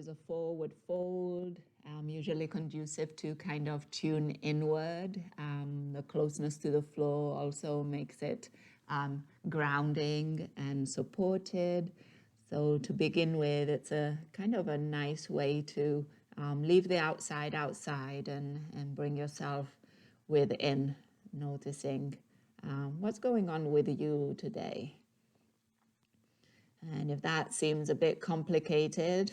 is a forward fold, usually conducive to kind of tune inward. The closeness to the floor also makes it grounding and supported. So to begin with, it's a kind of a nice way to leave the outside outside and bring yourself within, noticing what's going on with you today. And if that seems a bit complicated,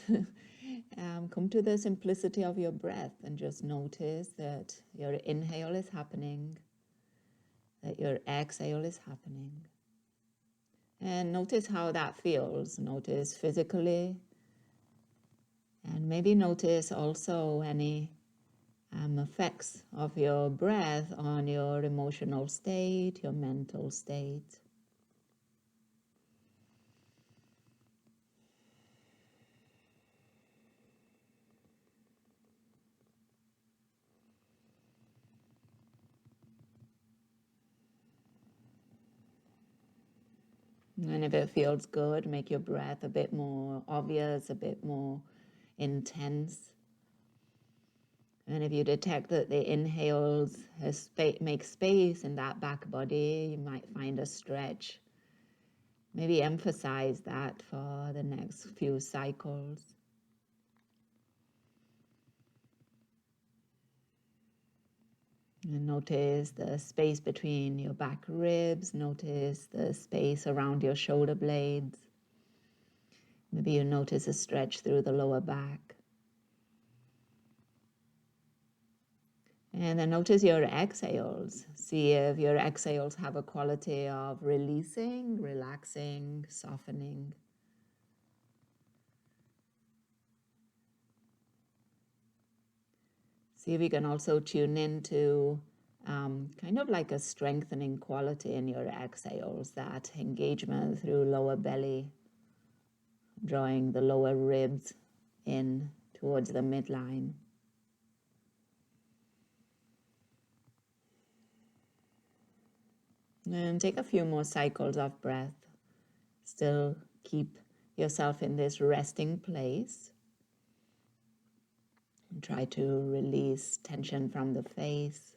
come to the simplicity of your breath and just notice that your inhale is happening, that your exhale is happening. And notice how that feels. Notice physically, and maybe notice also any effects of your breath on your emotional state, your mental state. And if it feels good, make your breath a bit more obvious, a bit more intense. And if you detect that the inhales make space in that back body, you might find a stretch. Maybe emphasize that for the next few cycles. And notice the space between your back ribs. Notice the space around your shoulder blades. Maybe you notice a stretch through the lower back. And then notice your exhales. See if your exhales have a quality of releasing, relaxing, softening. See if you can also tune into kind of like a strengthening quality in your exhales, that engagement through lower belly, drawing the lower ribs in towards the midline. And take a few more cycles of breath. Still keep yourself in this resting place. And try to release tension from the face.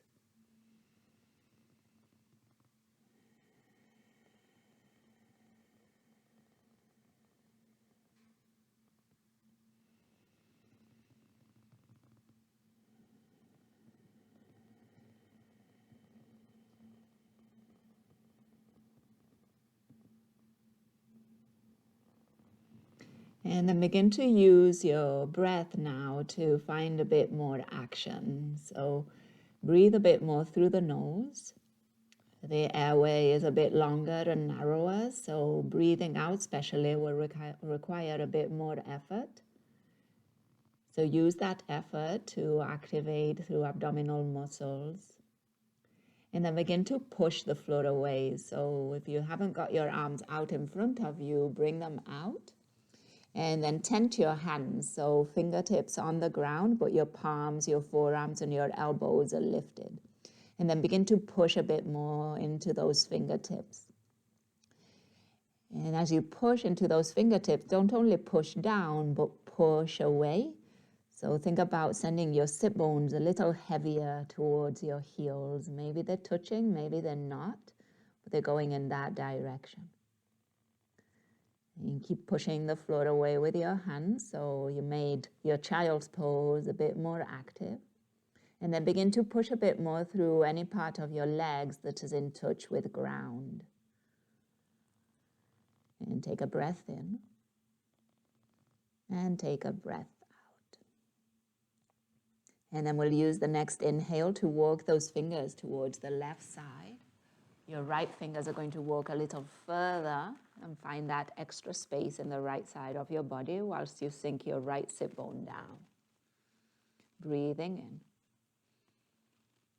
And then begin to use your breath now to find a bit more action. So breathe a bit more through the nose. The airway is a bit longer and narrower, so breathing out especially will require a bit more effort. So use that effort to activate through abdominal muscles. And then begin to push the floor away. So if you haven't got your arms out in front of you, bring them out. And then tent your hands, so fingertips on the ground, but your palms, your forearms, and your elbows are lifted. And then begin to push a bit more into those fingertips. And as you push into those fingertips, don't only push down, but push away. So think about sending your sit bones a little heavier towards your heels. Maybe they're touching, maybe they're not, but they're going in that direction. And keep pushing the floor away with your hands, so you made your child's pose a bit more active. And then begin to push a bit more through any part of your legs that is in touch with ground. And take a breath in. And take a breath out. And then we'll use the next inhale to walk those fingers towards the left side. Your right fingers are going to walk a little further and find that extra space in the right side of your body whilst you sink your right sit bone down. Breathing in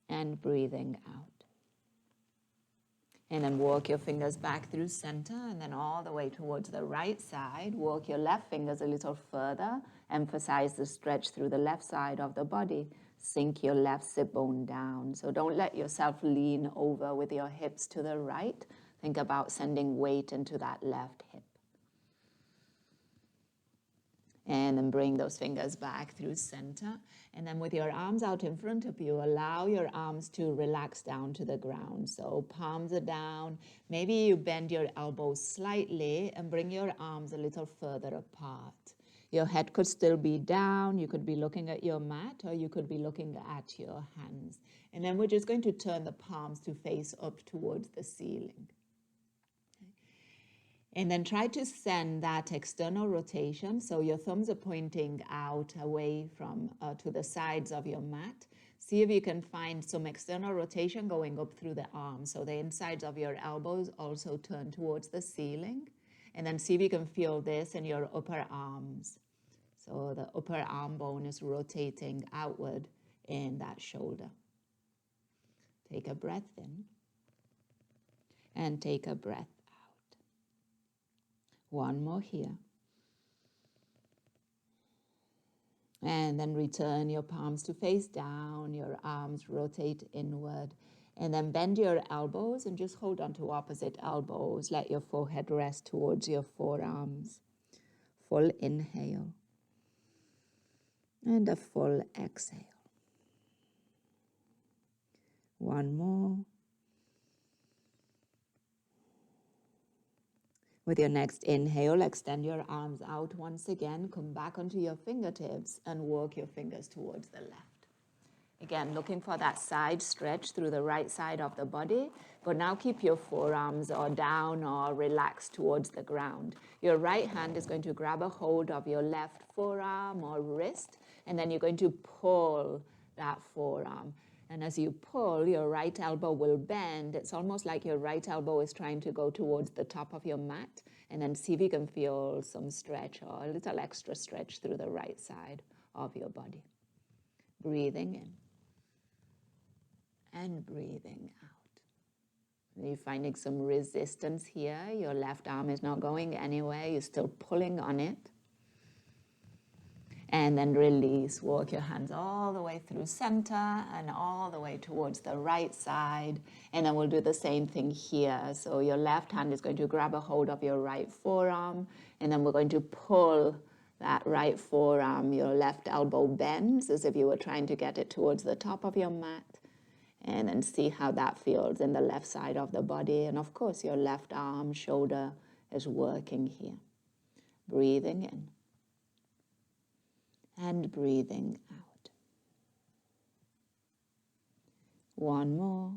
and breathing out. And then walk your fingers back through center and then all the way towards the right side. Walk your left fingers a little further. Emphasize the stretch through the left side of the body. Sink your left sit bone down. So don't let yourself lean over with your hips to the right. Think about sending weight into that left hip. And then bring those fingers back through center. And then with your arms out in front of you, allow your arms to relax down to the ground. So palms are down. Maybe you bend your elbows slightly and bring your arms a little further apart. Your head could still be down. You could be looking at your mat, or you could be looking at your hands. And then we're just going to turn the palms to face up towards the ceiling. And then try to send that external rotation. So your thumbs are pointing out away from to the sides of your mat. See if you can find some external rotation going up through the arms. So the insides of your elbows also turn towards the ceiling. And then see if you can feel this in your upper arms. So the upper arm bone is rotating outward in that shoulder. Take a breath in and take a breath. One more here. And then return your palms to face down, your arms rotate inward, and then bend your elbows and just hold on to opposite elbows. Let your forehead rest towards your forearms. Full inhale and a full exhale. One more. With your next inhale, extend your arms out once again. Come back onto your fingertips and work your fingers towards the left. Again, looking for that side stretch through the right side of the body, but now keep your forearms or down or relaxed towards the ground. Your right hand is going to grab a hold of your left forearm or wrist, and then you're going to pull that forearm. And as you pull, your right elbow will bend. It's almost like your right elbow is trying to go towards the top of your mat. And then see if you can feel some stretch or a little extra stretch through the right side of your body. Breathing in and breathing out. Are you finding some resistance here? Your left arm is not going anywhere. You're still pulling on it. And then release. Walk your hands all the way through center and all the way towards the right side. And then we'll do the same thing here. So your left hand is going to grab a hold of your right forearm. And then we're going to pull that right forearm. Your left elbow bends as if you were trying to get it towards the top of your mat. And then see how that feels in the left side of the body. And of course, your left arm, shoulder is working here. Breathing in. And breathing out. One more.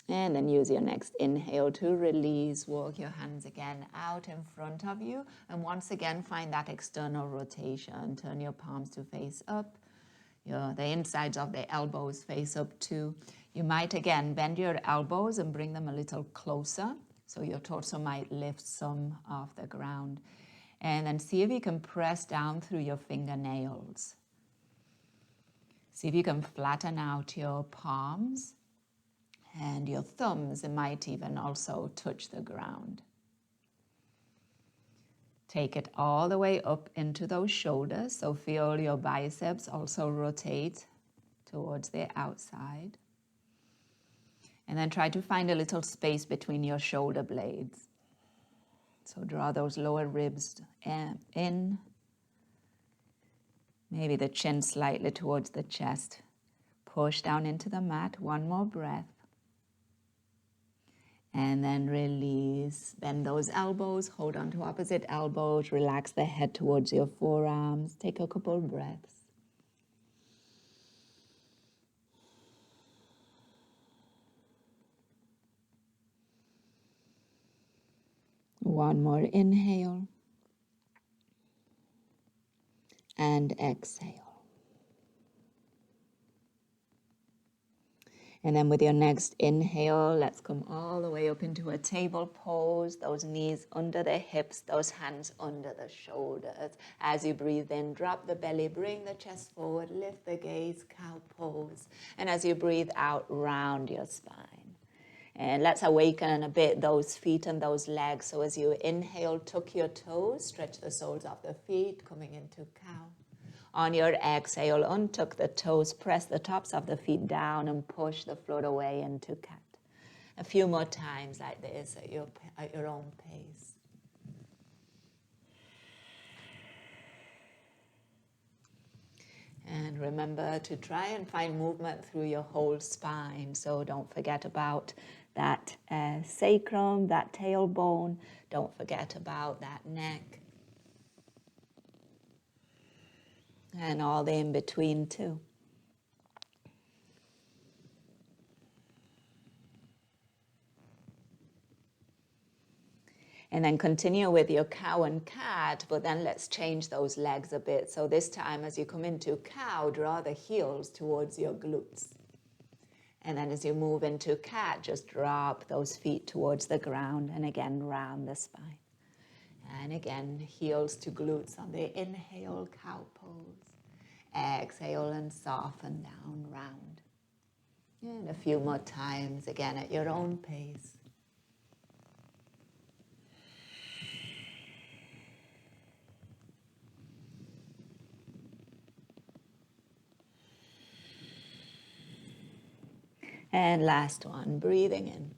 And then use your next inhale to release. Walk your hands again out in front of you. And once again, find that external rotation. Turn your palms to face up. The insides of the elbows face up too. You might again bend your elbows and bring them a little closer. So your torso might lift some off the ground. And then see if you can press down through your fingernails. See if you can flatten out your palms and your thumbs. It might even also touch the ground. Take it all the way up into those shoulders. So feel your biceps also rotate towards the outside. And then try to find a little space between your shoulder blades. So draw those lower ribs in, maybe the chin slightly towards the chest. Push down into the mat, one more breath. And then release. Bend those elbows, hold on to opposite elbows, relax the head towards your forearms. Take a couple breaths. One more inhale and exhale. And then with your next inhale, let's come all the way up into a table pose. Those knees under the hips, those hands under the shoulders. As you breathe in, drop the belly, bring the chest forward, lift the gaze, cow pose. And as you breathe out, round your spine. And let's awaken a bit those feet and those legs. So as you inhale, tuck your toes, stretch the soles of the feet, coming into cow. On your exhale, untuck the toes, press the tops of the feet down and push the floor away into cat. A few more times like this at your own pace. And remember to try and find movement through your whole spine. So don't forget about that sacrum, that tailbone. Don't forget about that neck. And all the in between too. And then continue with your cow and cat, but then let's change those legs a bit. So this time as you come into cow, draw the heels towards your glutes. And then as you move into cat, just drop those feet towards the ground and again round the spine. And again, heels to glutes on the inhale, cow pose. Exhale and soften down, round. And a few more times, again at your own pace. And last one, breathing in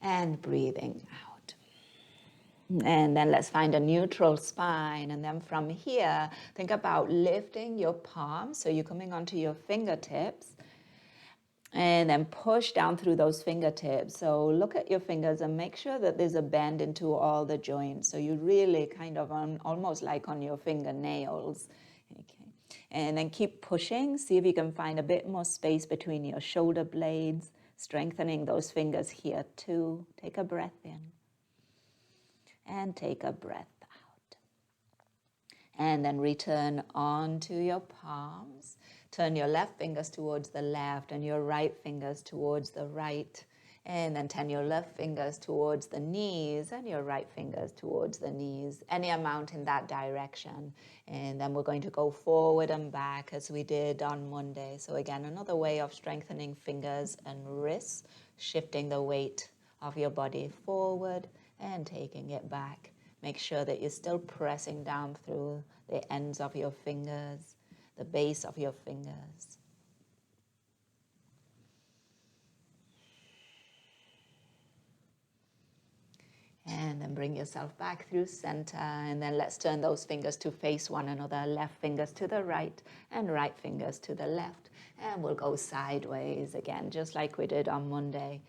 and breathing out. And then let's find a neutral spine. And then from here, think about lifting your palms. So you're coming onto your fingertips. And then push down through those fingertips. So look at your fingers and make sure that there's a bend into all the joints. So you really kind of almost like on your fingernails. Okay. And then keep pushing. See if you can find a bit more space between your shoulder blades. Strengthening those fingers here too. Take a breath in. And take a breath out. And then return onto your palms. Turn your left fingers towards the left and your right fingers towards the right. And then turn your left fingers towards the knees and your right fingers towards the knees. Any amount in that direction. And then we're going to go forward and back as we did on Monday. So again, another way of strengthening fingers and wrists. Shifting the weight of your body forward and taking it back. Make sure that you're still pressing down through the ends of your fingers. The base of your fingers. And then bring yourself back through center. And then let's turn those fingers to face one another. Left fingers to the right and right fingers to the left. And we'll go sideways again, just like we did on Monday.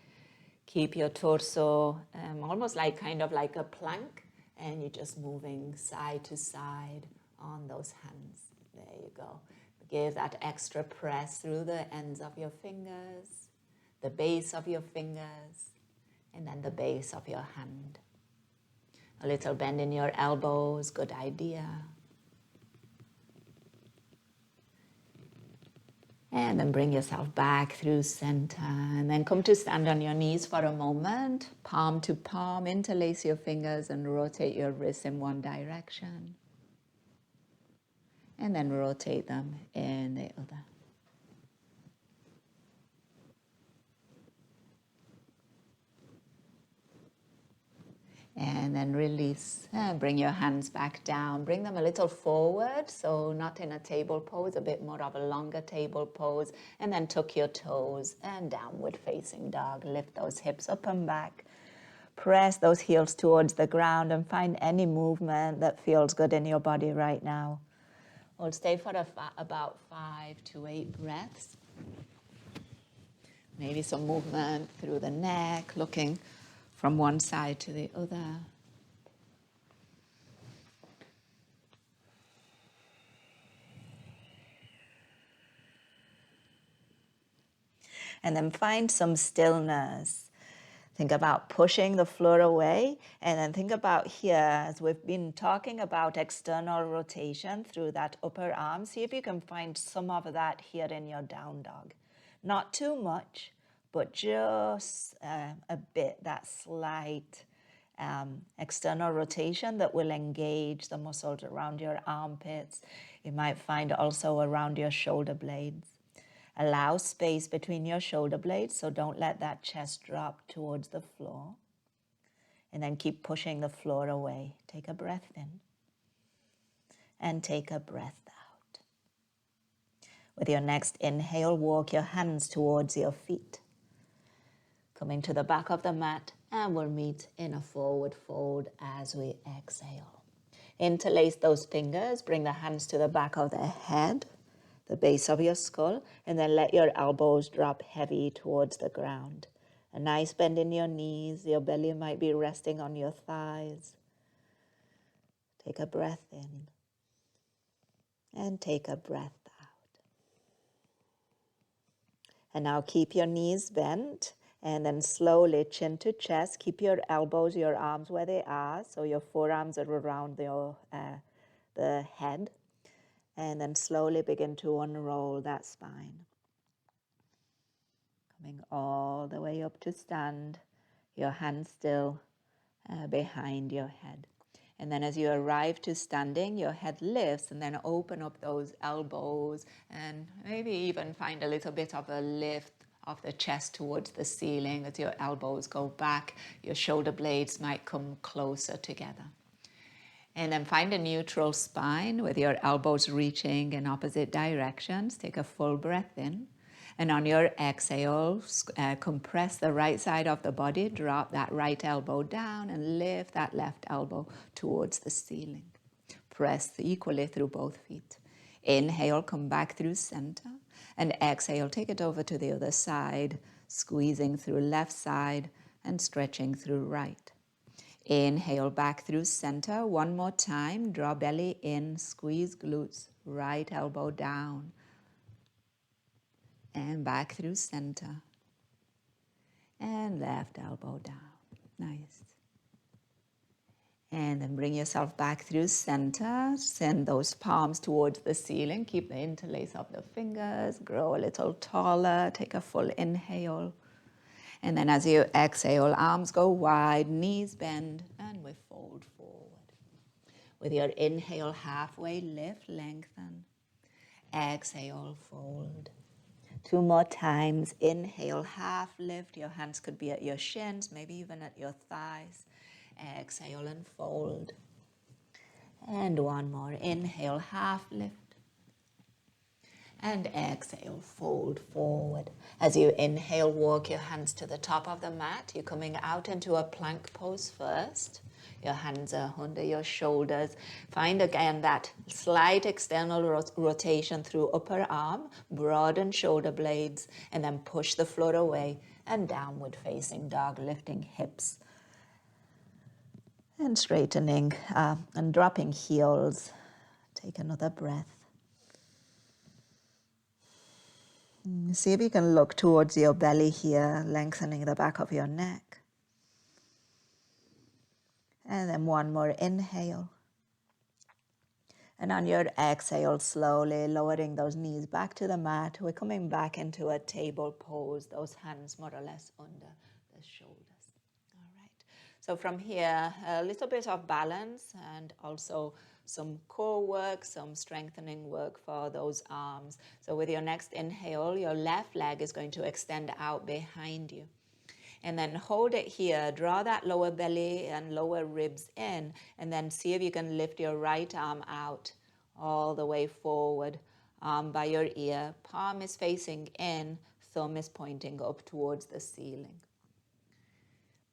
Keep your torso almost like kind of like a plank. And you're just moving side to side on those hands. There you go. Give that extra press through the ends of your fingers, the base of your fingers, and then the base of your hand. A little bend in your elbows, good idea. And then bring yourself back through center. And then come to stand on your knees for a moment. Palm to palm, interlace your fingers and rotate your wrists in one direction. And then rotate them in the other. And then release. Bring your hands back down. Bring them a little forward, so not in a table pose, a bit more of a longer table pose. And then tuck your toes and downward facing dog. Lift those hips up and back. Press those heels towards the ground and find any movement that feels good in your body right now. We'll stay for about 5 to 8 breaths. Maybe some movement through the neck, looking from one side to the other. And then find some stillness. Think about pushing the floor away, and then think about here, as we've been talking about external rotation through that upper arm. See if you can find some of that here in your down dog. Not too much, but just a bit, that slight external rotation that will engage the muscles around your armpits. You might find also around your shoulder blades. Allow space between your shoulder blades, so don't let that chest drop towards the floor. And then keep pushing the floor away. Take a breath in and take a breath out. With your next inhale, walk your hands towards your feet. Coming to the back of the mat, and we'll meet in a forward fold as we exhale. Interlace those fingers, bring the hands to the back of the head, the base of your skull, and then let your elbows drop heavy towards the ground. A nice bend in your knees, your belly might be resting on your thighs. Take a breath in and take a breath out. And now keep your knees bent and then slowly chin to chest. Keep your elbows, your arms where they are, so your forearms are around the head. And then slowly begin to unroll that spine. Coming all the way up to stand, your hands still behind your head. And then as you arrive to standing, your head lifts, and then open up those elbows and maybe even find a little bit of a lift of the chest towards the ceiling. As your elbows go back, your shoulder blades might come closer together. And then find a neutral spine with your elbows reaching in opposite directions. Take a full breath in. And on your exhale, compress the right side of the body, drop that right elbow down and lift that left elbow towards the ceiling. Press equally through both feet. Inhale, come back through center. And exhale, take it over to the other side, squeezing through left side and stretching through right. Inhale back through center. One more time. Draw belly in, squeeze glutes, right elbow down. And back through center. And left elbow down. Nice. And then bring yourself back through center. Send those palms towards the ceiling. Keep the interlace of the fingers. Grow a little taller. Take a full inhale. And then as you exhale, arms go wide, knees bend, and we fold forward. With your inhale, halfway lift, lengthen. Exhale, fold. 2 more times. Inhale, half lift. Your hands could be at your shins, maybe even at your thighs. Exhale and fold. And 1 more. Inhale, half lift. And exhale, fold forward. As you inhale, walk your hands to the top of the mat. You're coming out into a plank pose first. Your hands are under your shoulders. Find again that slight external rotation through upper arm, broaden shoulder blades, and then push the floor away and downward facing dog, lifting hips and straightening and dropping heels. Take another breath. See if you can look towards your belly here, lengthening the back of your neck. And then 1 more inhale. And on your exhale, slowly lowering those knees back to the mat. We're coming back into a table pose, those hands more or less under the shoulders. All right. So from here, a little bit of balance and also some core work, some strengthening work for those arms. So with your next inhale, your left leg is going to extend out behind you. And then hold it here, draw that lower belly and lower ribs in, and then see if you can lift your right arm out all the way forward, arm by your ear. Palm is facing in, thumb is pointing up towards the ceiling.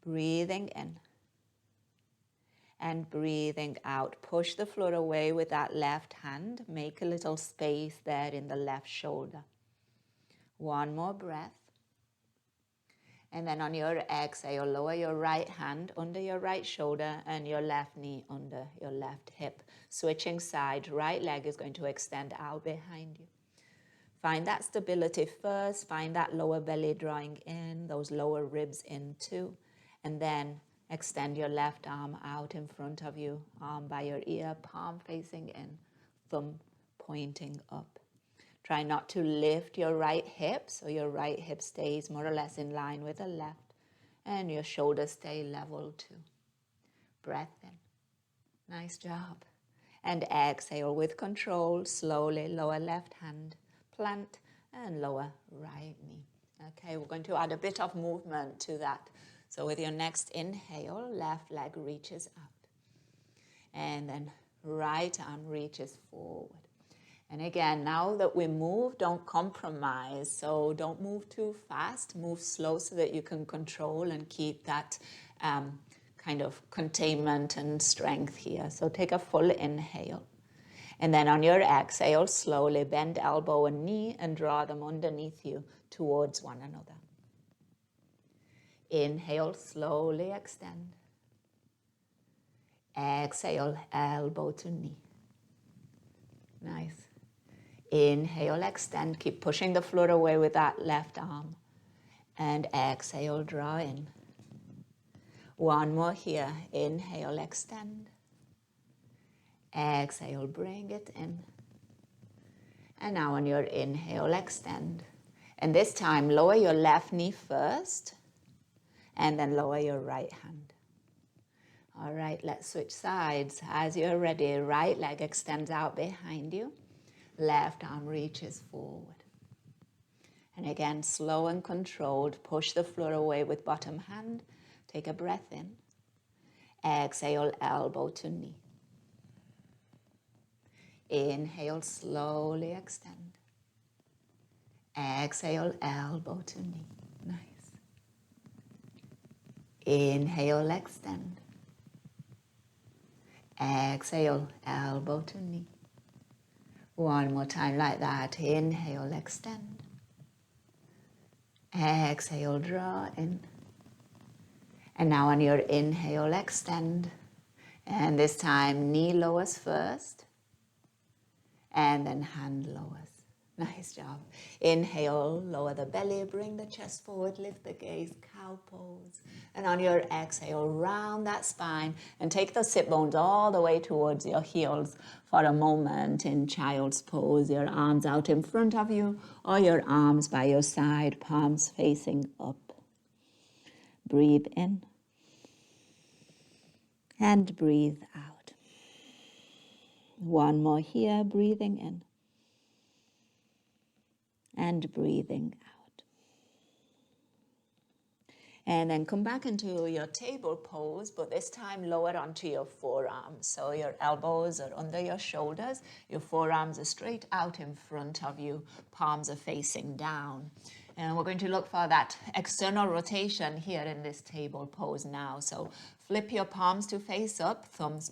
Breathing in. And breathing out. Push the floor away with that left hand. Make a little space there in the left shoulder. 1 more breath. And then on your exhale, lower your right hand under your right shoulder and your left knee under your left hip. Switching sides, right leg is going to extend out behind you. Find that stability first. Find that lower belly drawing in, those lower ribs in too. And then extend your left arm out in front of you, arm by your ear, palm facing in, thumb pointing up. Try not to lift your right hip, so your right hip stays more or less in line with the left, and your shoulders stay level too. Breath in. Nice job. And exhale with control, slowly lower left hand, plant, and lower right knee. Okay, we're going to add a bit of movement to that. So with your next inhale, left leg reaches up. And then right arm reaches forward. And again, now that we move, don't compromise. So don't move too fast. Move slow so that you can control and keep that kind of containment and strength here. So take a full inhale. And then on your exhale, slowly bend elbow and knee and draw them underneath you towards one another. Inhale, slowly extend. Exhale, elbow to knee. Nice. Inhale, extend. Keep pushing the floor away with that left arm. And exhale, draw in. One more here. Inhale, extend. Exhale, bring it in. And now on your inhale, extend. And this time, lower your left knee first, and then lower your right hand. All right, let's switch sides. As you're ready, right leg extends out behind you. Left arm reaches forward. And again, slow and controlled, push the floor away with bottom hand. Take a breath in. Exhale, elbow to knee. Inhale, slowly extend. Exhale, elbow to knee. Nice. Inhale, extend. Exhale, elbow to knee. One more time like that. Inhale, extend. Exhale, draw in. And now on your inhale, extend. And this time, knee lowers first. And then hand lowers. Nice job. Inhale, lower the belly, bring the chest forward, lift the gaze, cow pose. And on your exhale, round that spine and take the sit bones all the way towards your heels for a moment in child's pose. Your arms out in front of you or your arms by your side, palms facing up. Breathe in and breathe out. One more here, breathing in. And breathing out. And then come back into your table pose, but this time lower onto your forearms. So your elbows are under your shoulders, your forearms are straight out in front of you, palms are facing down. And we're going to look for that external rotation here in this table pose now. So flip your palms to face up, thumbs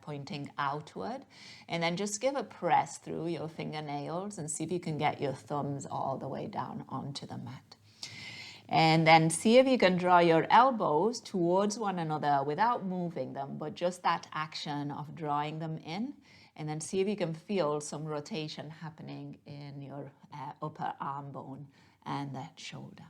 pointing outward. And then just give a press through your fingernails and see if you can get your thumbs all the way down onto the mat. And then see if you can draw your elbows towards one another without moving them, but just that action of drawing them in. And then see if you can feel some rotation happening in your upper arm bone and that shoulder.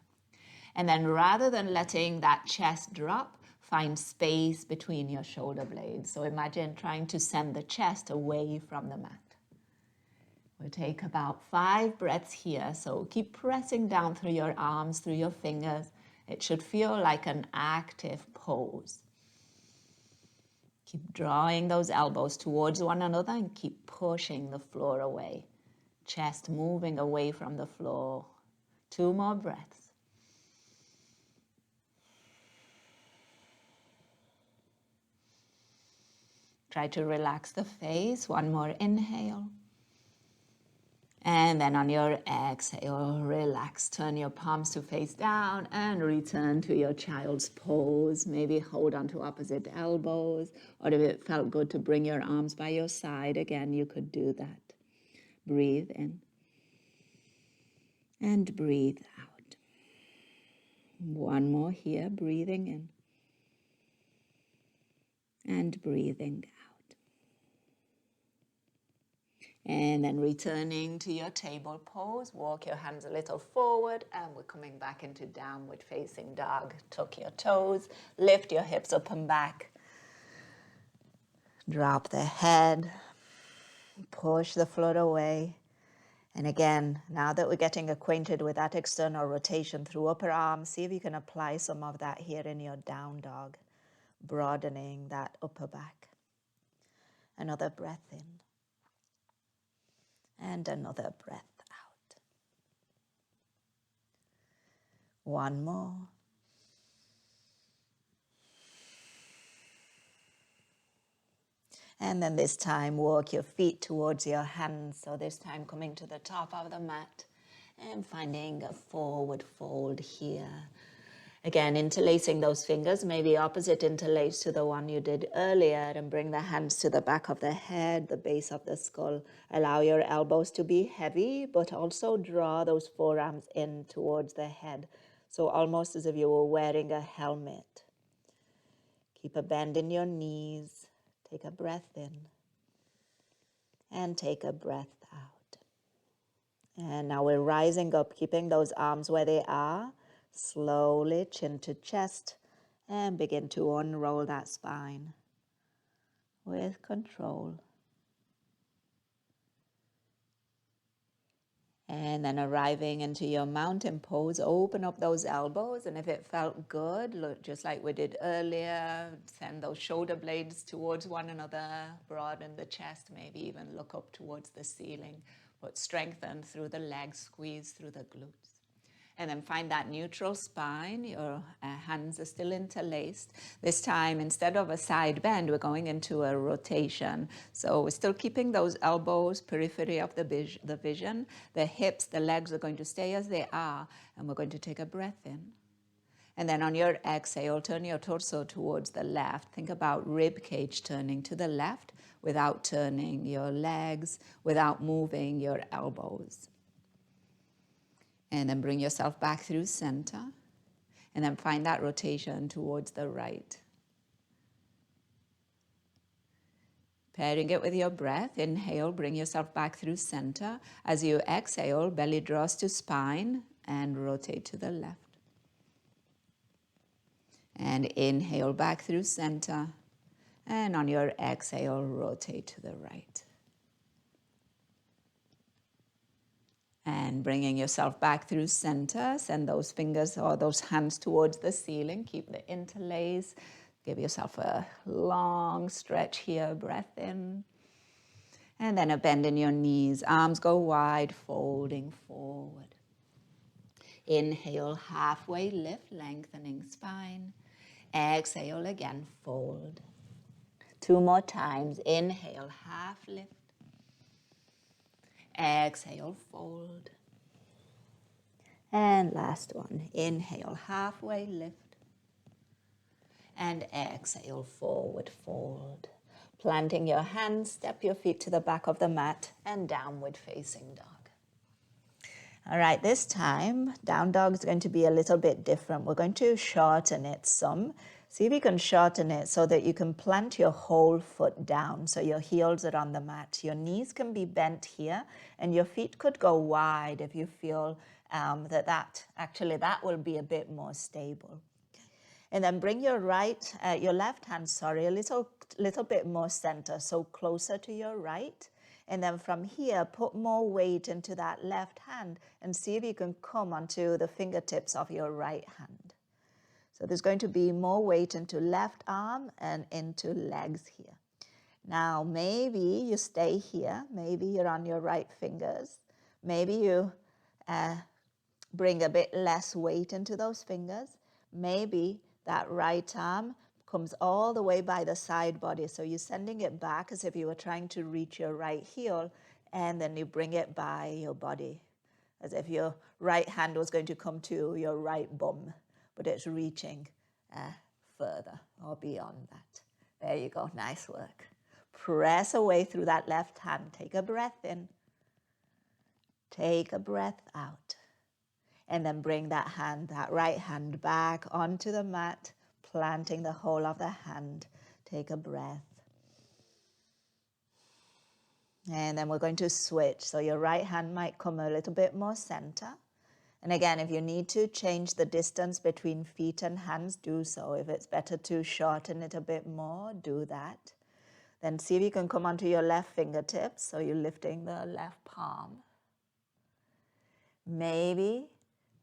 And then rather than letting that chest drop, find space between your shoulder blades. So imagine trying to send the chest away from the mat. We'll take about 5 breaths here. So keep pressing down through your arms, through your fingers. It should feel like an active pose. Keep drawing those elbows towards one another and keep pushing the floor away. Chest moving away from the floor. 2 more breaths. Try to relax the face. 1 more inhale. And then on your exhale, relax. Turn your palms to face down and return to your child's pose. Maybe hold on to opposite elbows, or if it felt good to bring your arms by your side, again, you could do that. Breathe in and breathe out. 1 more here, breathing in and breathing out. And then returning to your table pose, walk your hands a little forward, and we're coming back into downward facing dog. Tuck your toes, lift your hips up and back. Drop the head, push the floor away. And again, now that we're getting acquainted with that external rotation through upper arm, see if you can apply some of that here in your down dog, broadening that upper back. Another breath in. And another breath out. 1 more. And then this time, walk your feet towards your hands. So this time coming to the top of the mat and finding a forward fold here. Again, interlacing those fingers, maybe opposite interlace to the one you did earlier, and bring the hands to the back of the head, the base of the skull. Allow your elbows to be heavy, but also draw those forearms in towards the head. So almost as if you were wearing a helmet. Keep a bend in your knees. Take a breath in. And take a breath out. And now we're rising up, keeping those arms where they are. Slowly, chin to chest, and begin to unroll that spine with control. And then arriving into your mountain pose, open up those elbows, and if it felt good, look just like we did earlier, send those shoulder blades towards one another, broaden the chest, maybe even look up towards the ceiling, but strengthen through the legs, squeeze through the glutes. And then find that neutral spine. Your hands are still interlaced. This time, instead of a side bend, we're going into a rotation. So we're still keeping those elbows, periphery of the vision. The hips, the legs are going to stay as they are. And we're going to take a breath in. And then on your exhale, turn your torso towards the left. Think about rib cage turning to the left without turning your legs, without moving your elbows. And then bring yourself back through center. And then find that rotation towards the right. Pairing it with your breath. Inhale, bring yourself back through center. As you exhale, belly draws to spine and rotate to the left. And inhale back through center. And on your exhale, rotate to the right. And bringing yourself back through center, send those fingers or those hands towards the ceiling. Keep the interlace. Give yourself a long stretch here. Breath in. And then a bend in your knees. Arms go wide, folding forward. Inhale, halfway lift, lengthening spine. Exhale again, fold. 2 more times. Inhale, half lift. Exhale, fold. And last one. Inhale, halfway lift. And exhale, forward fold. Planting your hands, step your feet to the back of the mat and downward facing dog. All right, this time, down dog is going to be a little bit different. We're going to shorten it some. See if you can shorten it so that you can plant your whole foot down so your heels are on the mat. Your knees can be bent here and your feet could go wide if you feel that will be a bit more stable. And then bring your left hand, a little bit more center, so closer to your right. And then from here, put more weight into that left hand and see if you can come onto the fingertips of your right hand. So there's going to be more weight into left arm and into legs here. Now, maybe you stay here. Maybe you're on your right fingers. Maybe you bring a bit less weight into those fingers. Maybe that right arm comes all the way by the side body. So you're sending it back as if you were trying to reach your right heel, and then you bring it by your body, as if your right hand was going to come to your right bum, but it's reaching further or beyond that. There you go, nice work. Press away through that left hand. Take a breath in. Take a breath out. And then bring that right hand back onto the mat, planting the whole of the hand. Take a breath. And then we're going to switch. So your right hand might come a little bit more center. And again, if you need to change the distance between feet and hands, do so. If it's better to shorten it a bit more, do that. Then see if you can come onto your left fingertips. So you're lifting the left palm. Maybe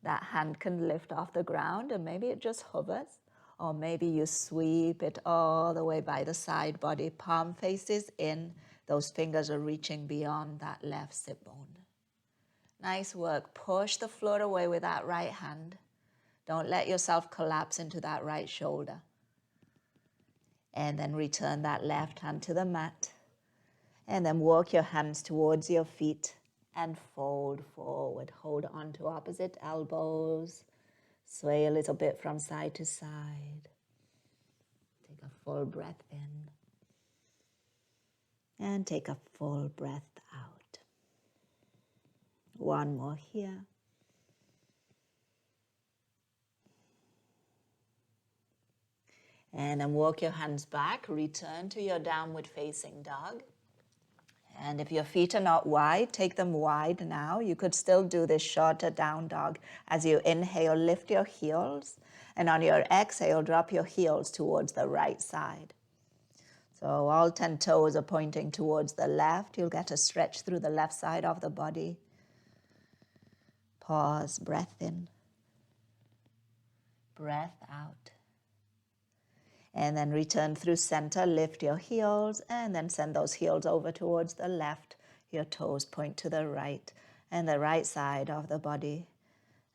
that hand can lift off the ground and maybe it just hovers. Or maybe you sweep it all the way by the side body. Palm faces in. Those fingers are reaching beyond that left sit bone. Nice work. Push the floor away with that right hand. Don't let yourself collapse into that right shoulder. And then return that left hand to the mat. And then walk your hands towards your feet and fold forward. Hold on to opposite elbows. Sway a little bit from side to side. Take a full breath in. And take a full breath out. One more here. And then walk your hands back. Return to your downward facing dog. And if your feet are not wide, take them wide now. You could still do this shorter down dog. As you inhale, lift your heels. And on your exhale, drop your heels towards the right side. So all 10 toes are pointing towards the left. You'll get a stretch through the left side of the body. Pause, breath in. Breath out. And then return through center, lift your heels, and then send those heels over towards the left. Your toes point to the right, and the right side of the body,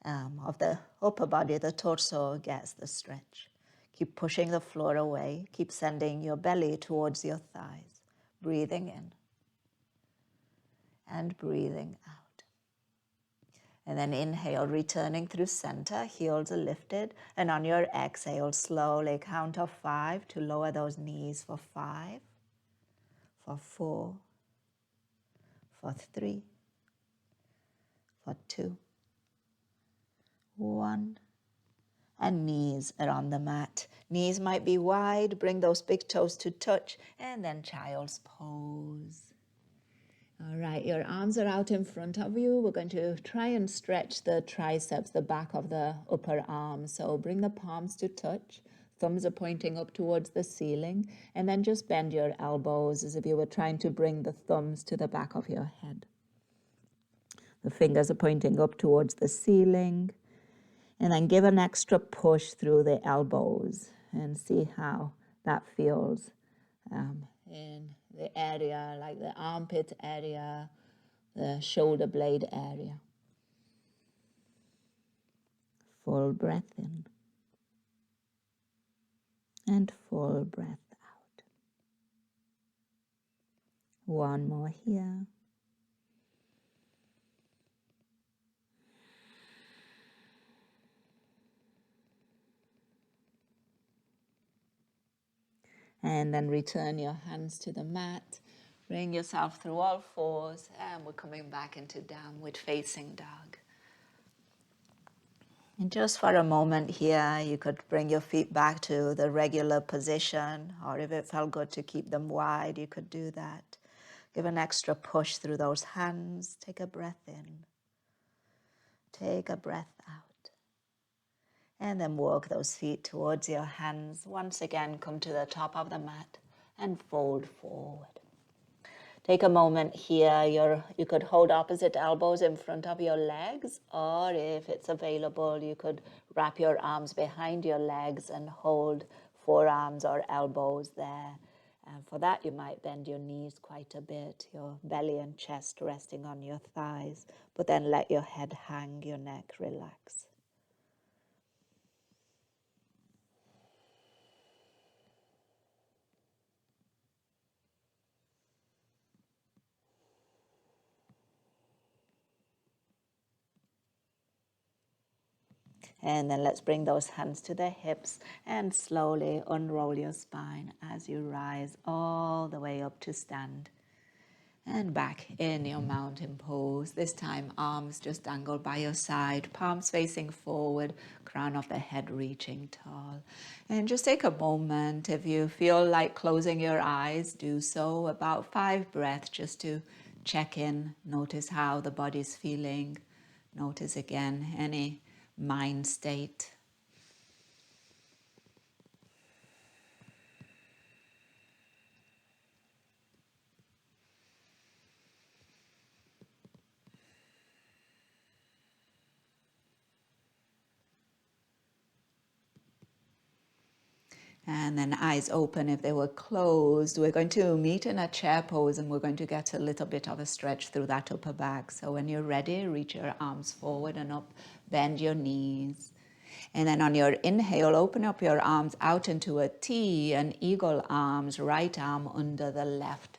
of the upper body, the torso gets the stretch. Keep pushing the floor away. Keep sending your belly towards your thighs. Breathing in and breathing out. And then inhale, returning through center, heels are lifted. And on your exhale, slowly count of 5 to lower those knees for 5, for 4, for 3, for 2, 1. And knees are on the mat. Knees might be wide. Bring those big toes to touch. And then child's pose. All right, your arms are out in front of you. We're going to try and stretch the triceps, the back of the upper arm. So bring the palms to touch. Thumbs are pointing up towards the ceiling. And then just bend your elbows as if you were trying to bring the thumbs to the back of your head. The fingers are pointing up towards the ceiling. And then give an extra push through the elbows and see how that feels in the area, like the armpit area, the shoulder blade area. Full breath in and full breath out. One more here. And then return your hands to the mat. Bring yourself through all fours, and we're coming back into downward facing dog. And just for a moment here, you could bring your feet back to the regular position, or if it felt good to keep them wide, you could do that. Give an extra push through those hands. Take a breath in. Take a breath out. And then walk those feet towards your hands. Once again, come to the top of the mat and fold forward. Take a moment here. You could hold opposite elbows in front of your legs, or if it's available, you could wrap your arms behind your legs and hold forearms or elbows there. And for that, you might bend your knees quite a bit, your belly and chest resting on your thighs, but then let your head hang, your neck relax. And then let's bring those hands to the hips and slowly unroll your spine as you rise all the way up to stand. And back in your mountain pose. This time arms just dangled by your side, palms facing forward, crown of the head reaching tall. And just take a moment. If you feel like closing your eyes, do so. About 5 breaths just to check in. Notice how the body's feeling. Notice again any mind state. And then eyes open if they were closed. We're going to meet in a chair pose, and we're going to get a little bit of a stretch through that upper back. So when you're ready, reach your arms forward and up, bend your knees. And then on your inhale, open up your arms out into a T, and eagle arms, right arm under the left.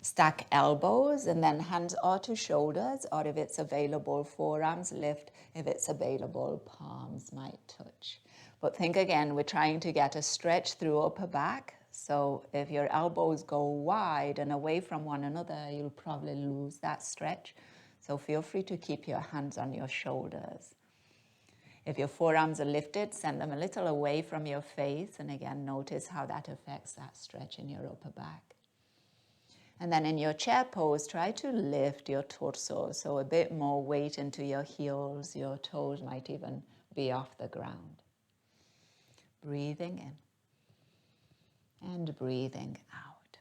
Stack elbows and then hands or to shoulders, or if it's available, forearms lift. If it's available, palms might touch. But think again, we're trying to get a stretch through upper back. So if your elbows go wide and away from one another, you'll probably lose that stretch. So feel free to keep your hands on your shoulders. If your forearms are lifted, send them a little away from your face. And again, notice how that affects that stretch in your upper back. And then in your chair pose, try to lift your torso. So a bit more weight into your heels. Your toes might even be off the ground. Breathing in and breathing out.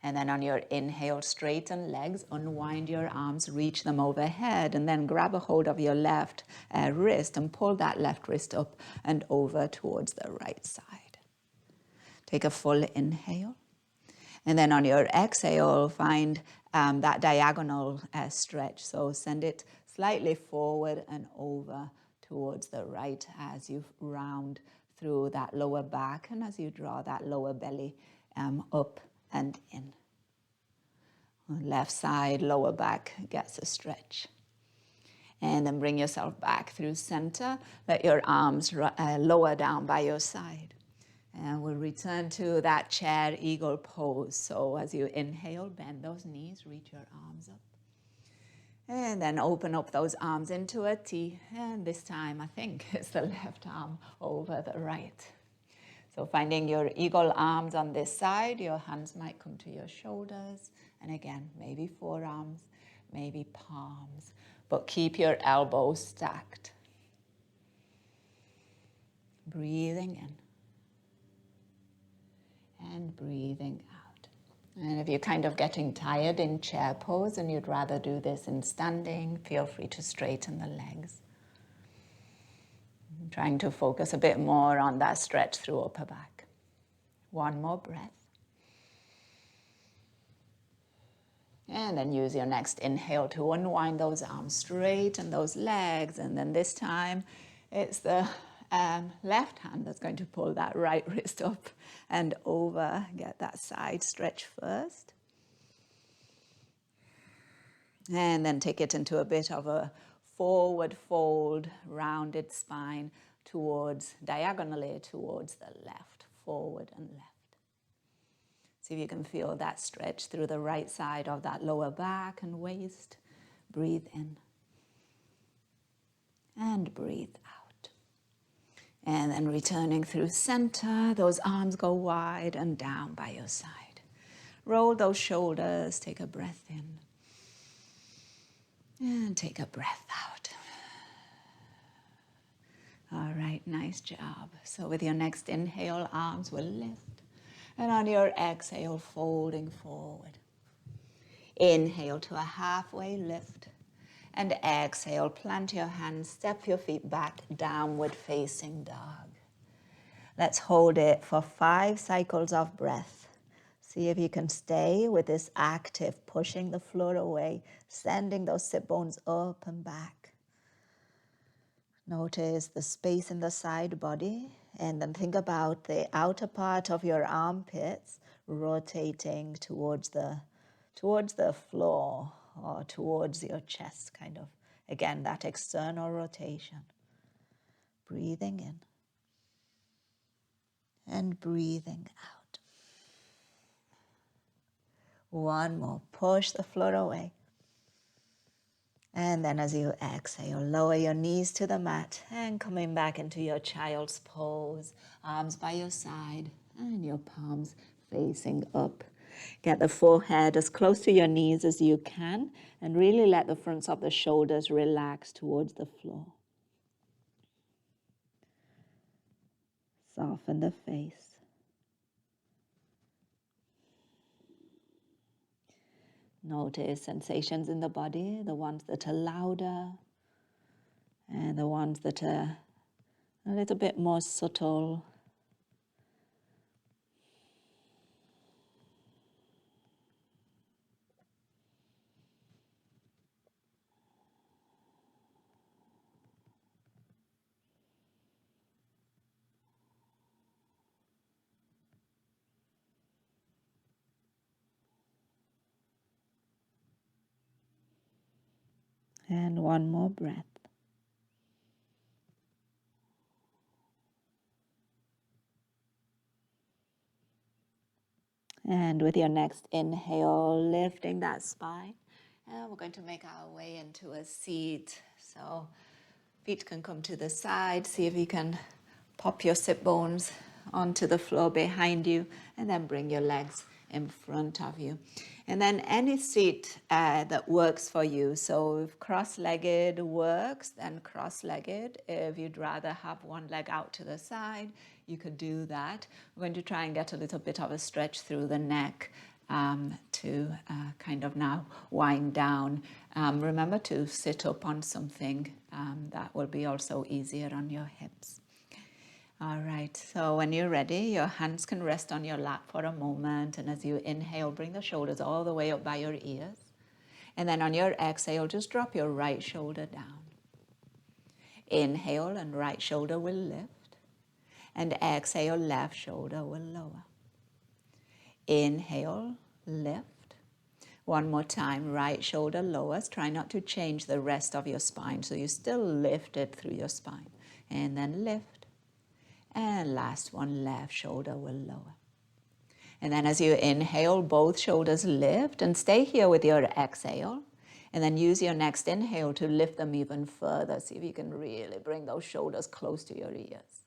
And then on your inhale, straighten legs, unwind your arms, reach them overhead, and then grab a hold of your left wrist and pull that left wrist up and over towards the right side. Take a full inhale. And then on your exhale, find that diagonal stretch. So send it slightly forward and over towards the right as you round through that lower back and as you draw that lower belly up and in. Left side, lower back gets a stretch. And then bring yourself back through center. Let your arms lower down by your side. And we'll return to that chair eagle pose. So as you inhale, bend those knees, reach your arms up. And then open up those arms into a T. And this time, I think it's the left arm over the right. So finding your eagle arms on this side, your hands might come to your shoulders. And again, maybe forearms, maybe palms. But keep your elbows stacked. Breathing in. And breathing out. And if you're kind of getting tired in chair pose and you'd rather do this in standing, feel free to straighten the legs. I'm trying to focus a bit more on that stretch through upper back. One more breath. And then use your next inhale to unwind those arms, straighten those legs, and then this time it's the left hand that's going to pull that right wrist up and over. Get that side stretch first. And then take it into a bit of a forward fold, rounded spine diagonally towards the left, forward and left. See if you can feel that stretch through the right side of that lower back and waist. Breathe in and breathe out. And then returning through center, those arms go wide and down by your side. Roll those shoulders, take a breath in. And take a breath out. All right, nice job. So with your next inhale, arms will lift. And on your exhale, folding forward. Inhale to a halfway lift. And exhale, plant your hands, step your feet back, downward facing dog. Let's hold it for 5 cycles of breath. See if you can stay with this active, pushing the floor away, sending those sit bones up and back. Notice the space in the side body, and then think about the outer part of your armpits rotating towards the floor or towards your chest, kind of. Again, that external rotation. Breathing in and breathing out. One more. Push the floor away. And then as you exhale, lower your knees to the mat and coming back into your child's pose. Arms by your side and your palms facing up. Get the forehead as close to your knees as you can and really let the fronts of the shoulders relax towards the floor. Soften the face. Notice sensations in the body, the ones that are louder and the ones that are a little bit more subtle. And one more breath. And with your next inhale, lifting that spine. And we're going to make our way into a seat. So feet can come to the side. See if you can pop your sit bones onto the floor behind you, and then bring your legs in front of you. And then any seat that works for you. So if cross-legged works, then cross-legged. If you'd rather have one leg out to the side, you could do that. We're going to try and get a little bit of a stretch through the neck to kind of now wind down. Remember to sit up on something that will be also easier on your hips. All right, so when you're ready, your hands can rest on your lap for a moment. And as you inhale, bring the shoulders all the way up by your ears. And then on your exhale, just drop your right shoulder down. Inhale and right shoulder will lift. And exhale, left shoulder will lower. Inhale, lift. One more time, right shoulder lowers. Try not to change the rest of your spine. So you still lift it through your spine. And then lift. And last one, left shoulder will lower. And then as you inhale, both shoulders lift, and stay here with your exhale. And then use your next inhale to lift them even further. See if you can really bring those shoulders close to your ears.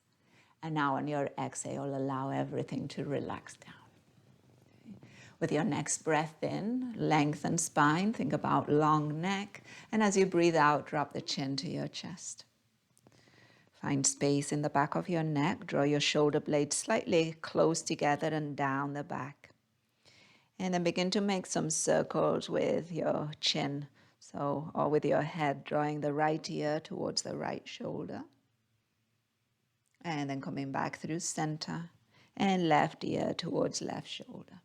And now on your exhale, allow everything to relax down. With your next breath in, lengthen spine, think about long neck. And as you breathe out, drop the chin to your chest. Find space in the back of your neck. Draw your shoulder blades slightly close together and down the back. And then begin to make some circles with your chin. So, or with your head, drawing the right ear towards the right shoulder. And then coming back through center. And left ear towards left shoulder.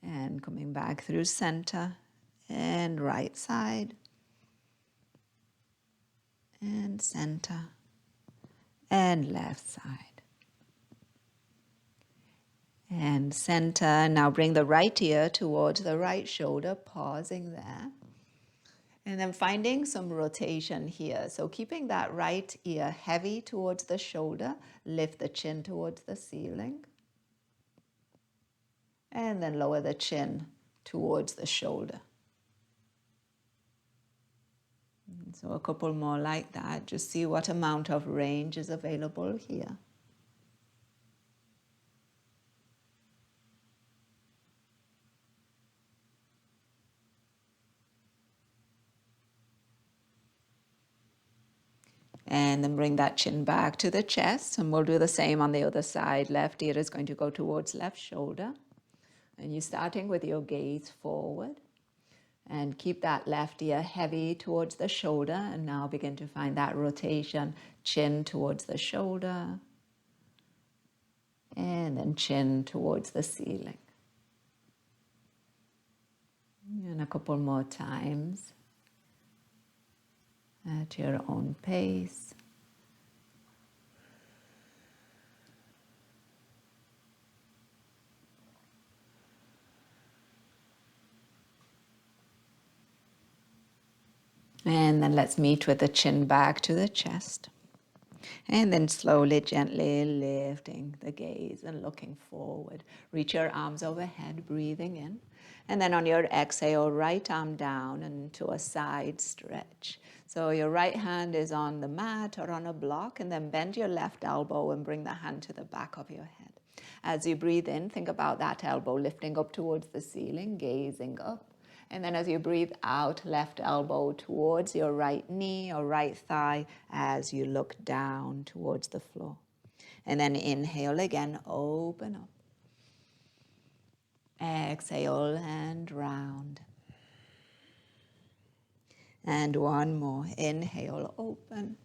And coming back through center. And right side. And center, and left side, and center. Now bring the right ear towards the right shoulder, pausing there, and then finding some rotation here. So keeping that right ear heavy towards the shoulder, lift the chin towards the ceiling, and then lower the chin towards the shoulder. So a couple more like that. Just see what amount of range is available here. And then bring that chin back to the chest. And we'll do the same on the other side. Left ear is going to go towards left shoulder. And you're starting with your gaze forward. And keep that left ear heavy towards the shoulder. And now begin to find that rotation. Chin towards the shoulder. And then chin towards the ceiling. And a couple more times. At your own pace. And then let's meet with the chin back to the chest. And then slowly, gently lifting the gaze and looking forward. Reach your arms overhead, breathing in. And then on your exhale, right arm down and to a side stretch. So your right hand is on the mat or on a block, and then bend your left elbow and bring the hand to the back of your head. As you breathe in, think about that elbow lifting up towards the ceiling, gazing up. And then as you breathe out, left elbow towards your right knee or right thigh as you look down towards the floor. And then inhale again, open up. Exhale and round. And one more. Inhale, open.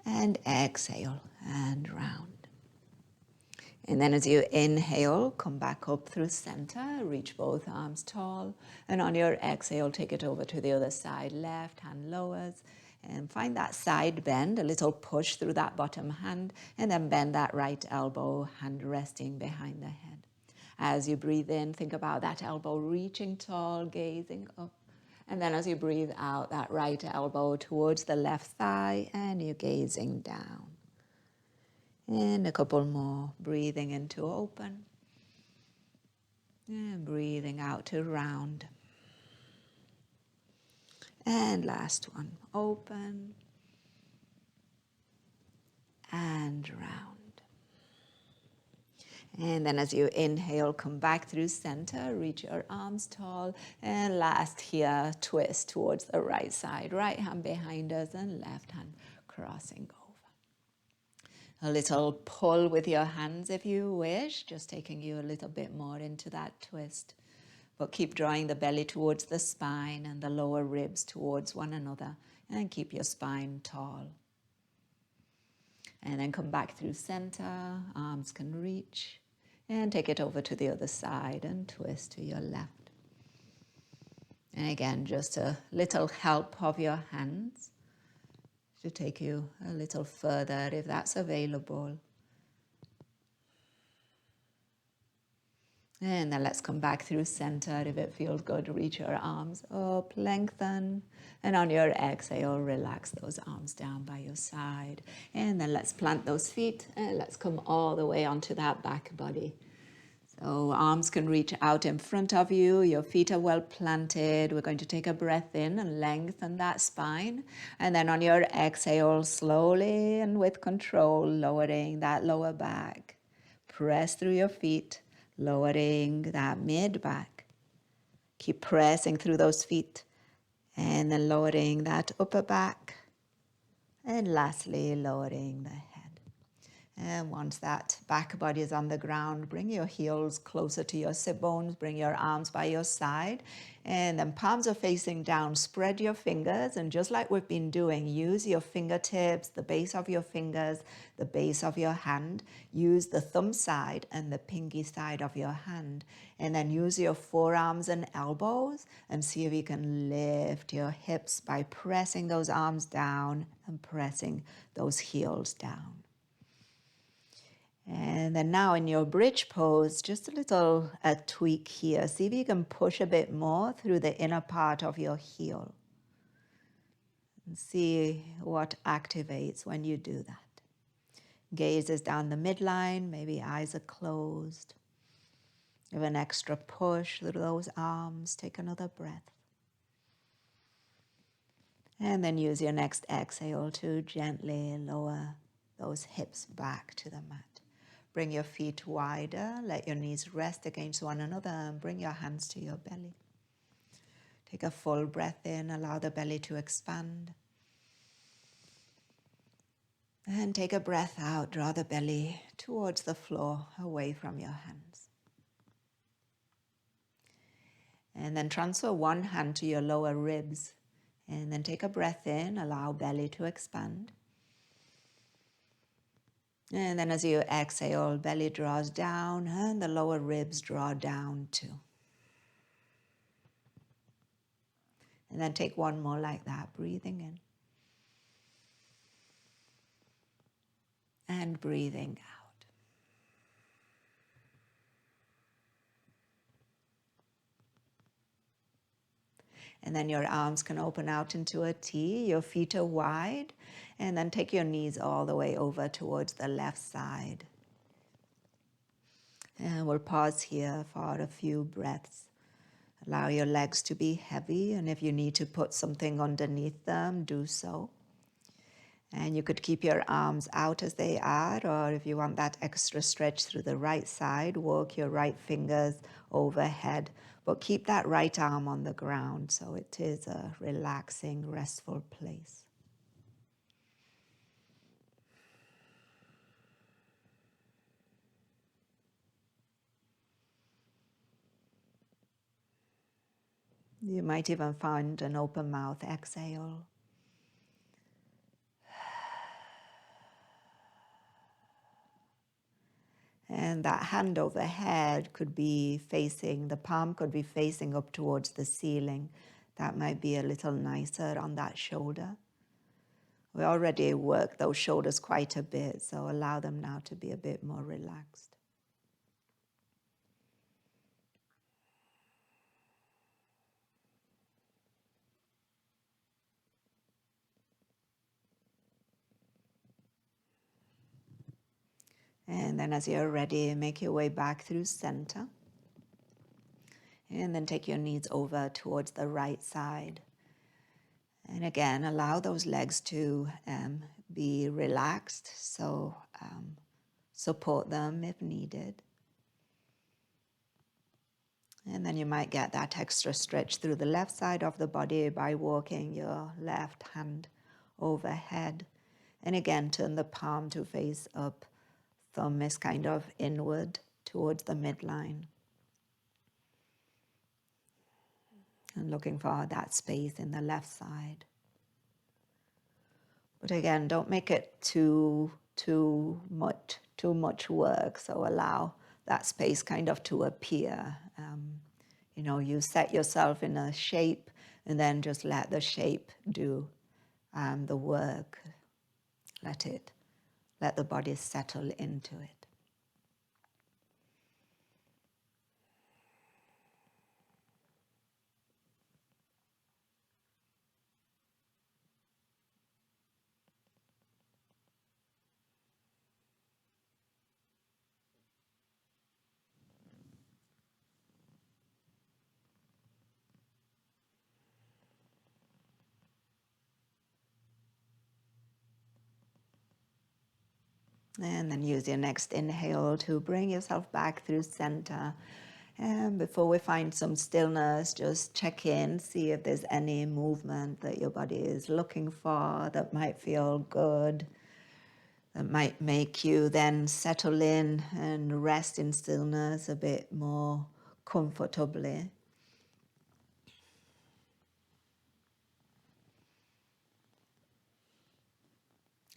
And exhale and round. And then as you inhale, come back up through center, reach both arms tall. And on your exhale, take it over to the other side. Left hand lowers. And find that side bend, a little push through that bottom hand. And then bend that right elbow, hand resting behind the head. As you breathe in, think about that elbow reaching tall, gazing up. And then as you breathe out, that right elbow towards the left thigh, and you're gazing down. And a couple more, breathing in to open. And breathing out to round. And last one, open and round. And then as you inhale, come back through center, reach your arms tall. And last here, twist towards the right side. Right hand behind us and left hand crossing over. A little pull with your hands if you wish, just taking you a little bit more into that twist. But keep drawing the belly towards the spine and the lower ribs towards one another. And keep your spine tall. And then come back through center, arms can reach. And take it over to the other side and twist to your left. And again, just a little help of your hands to take you a little further if that's available. And then let's come back through center. If it feels good, reach your arms up, lengthen. And on your exhale, relax those arms down by your side. And then let's plant those feet and let's come all the way onto that back body. So arms can reach out in front of you. Your feet are well planted. We're going to take a breath in and lengthen that spine. And then on your exhale, slowly and with control, lowering that lower back. Press through your feet, lowering that mid back. Keep pressing through those feet. And then lowering that upper back. And lastly, lowering the head. And once that back body is on the ground, bring your heels closer to your sit bones, bring your arms by your side, and then palms are facing down. Spread your fingers, and just like we've been doing, use your fingertips, the base of your fingers, the base of your hand. Use the thumb side and the pinky side of your hand, and then use your forearms and elbows, and see if you can lift your hips by pressing those arms down and pressing those heels down. And then now in your bridge pose, just a tweak here. See if you can push a bit more through the inner part of your heel. And see what activates when you do that. Gaze is down the midline, maybe eyes are closed. Give an extra push through those arms. Take another breath. And then use your next exhale to gently lower those hips back to the mat. Bring your feet wider, let your knees rest against one another, and bring your hands to your belly. Take a full breath in, allow the belly to expand. And take a breath out, draw the belly towards the floor, away from your hands. And then transfer one hand to your lower ribs, and then take a breath in, allow belly to expand. And then as you exhale, belly draws down and the lower ribs draw down too. And then take one more like that, breathing in. And breathing out. And then your arms can open out into a T, your feet are wide, and then take your knees all the way over towards the left side. And we'll pause here for a few breaths. Allow your legs to be heavy, and if you need to put something underneath them, do so. And you could keep your arms out as they are, or if you want that extra stretch through the right side, work your right fingers overhead, but keep that right arm on the ground so it is a relaxing, restful place. You might even find an open mouth exhale. And that hand overhead could be facing, the palm could be facing up towards the ceiling. That might be a little nicer on that shoulder. We already worked those shoulders quite a bit, so allow them now to be a bit more relaxed. And then as you're ready, make your way back through center. And then take your knees over towards the right side. And again, allow those legs to be relaxed. So support them if needed. And then you might get that extra stretch through the left side of the body by walking your left hand overhead. And again, turn the palm to face up. Thumb is kind of inward towards the midline. And looking for that space in the left side. But again, don't make it too much work. So allow that space kind of to appear. You set yourself in a shape and then just let the shape do the work. Let the body settle into it. And then use your next inhale to bring yourself back through center. And before we find some stillness, just check in, see if there's any movement that your body is looking for that might feel good, that might make you then settle in and rest in stillness a bit more comfortably.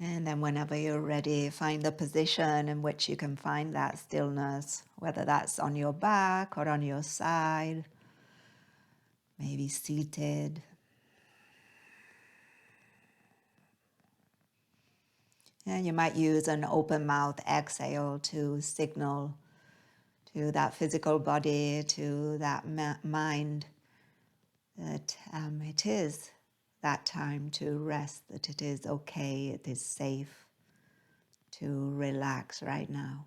And then whenever you're ready, find the position in which you can find that stillness, whether that's on your back or on your side, maybe seated. And you might use an open mouth exhale to signal to that physical body, to that mind, that it is that time to rest, that it is okay, it is safe to relax right now.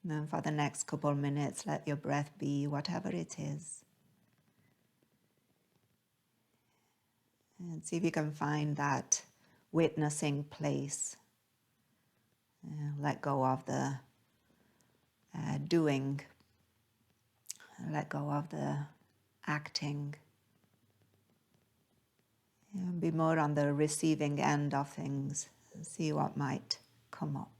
And then for the next couple minutes, let your breath be whatever it is. And see if you can find that witnessing place. Let go of the doing. Let go of the acting. Be more on the receiving end of things. See what might come up.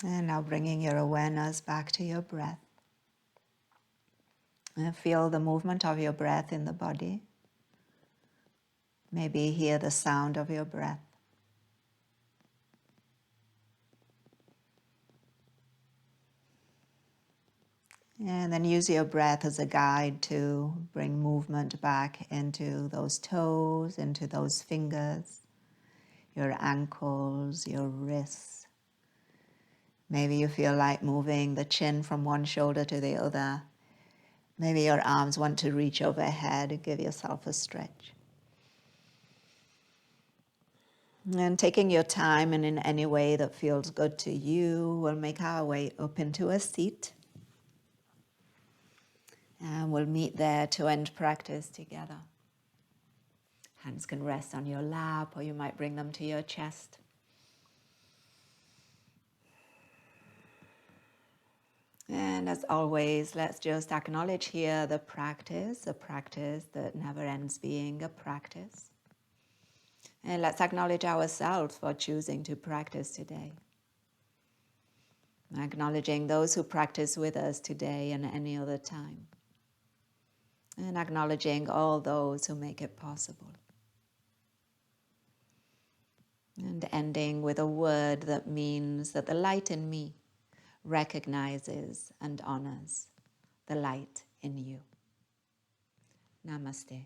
And now bringing your awareness back to your breath. And feel the movement of your breath in the body. Maybe hear the sound of your breath. And then use your breath as a guide to bring movement back into those toes, into those fingers, your ankles, your wrists. Maybe you feel like moving the chin from one shoulder to the other. Maybe your arms want to reach overhead. Give yourself a stretch. And taking your time and in any way that feels good to you, we'll make our way up into a seat. And we'll meet there to end practice together. Hands can rest on your lap, or you might bring them to your chest. And as always, let's just acknowledge here the practice, a practice that never ends being a practice. And let's acknowledge ourselves for choosing to practice today. Acknowledging those who practice with us today and any other time. And acknowledging all those who make it possible. And ending with a word that means that the light in me recognizes and honors the light in you. Namaste.